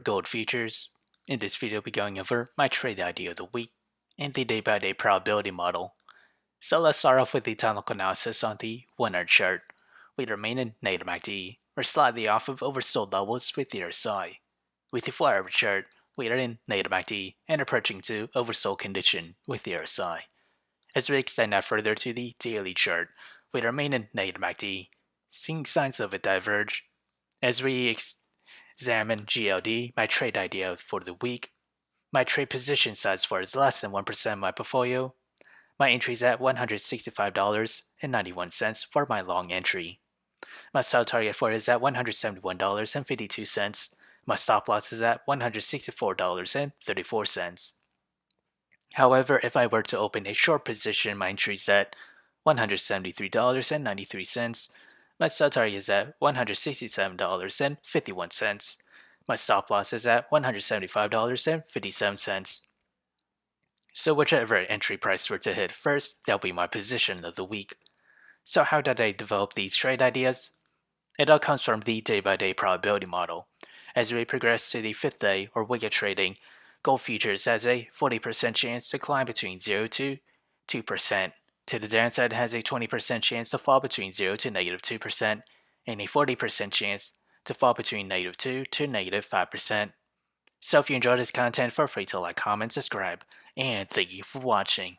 Gold futures. In this video, I'll be going over my trade idea of the week and the day-by-day probability model. So let's start off with the technical analysis on the 1-hour chart. We remain in negative MACD. We're slightly off of oversold levels with the RSI. With the 4-hour chart, we are in negative MACD and approaching to oversold condition with the RSI. As we extend that further to the daily chart, we remain in negative MACD, seeing signs of a diverge. As we examine GLD, my trade idea for the week, my trade position size for is less than 1% of my portfolio. My entry is at $165.91 for my long entry. My sell target for it is at $171.52. My stop loss is at $164.34. However, if I were to open a short position, my entry is at $173.93. My sell target is at $167.51. My stop loss is at $175.57. So whichever entry price were to hit first, that'll be my position of the week. So how did I develop these trade ideas? It all comes from the day-by-day probability model. As we progress to the 5th day or week of trading, gold futures has a 40% chance to climb between 0 to 2%. To the downside, it has a 20% chance to fall between 0 to negative 2%, and a 40% chance to fall between negative 2 to negative 5%. So if you enjoyed this content, feel free to like, comment, subscribe, and thank you for watching.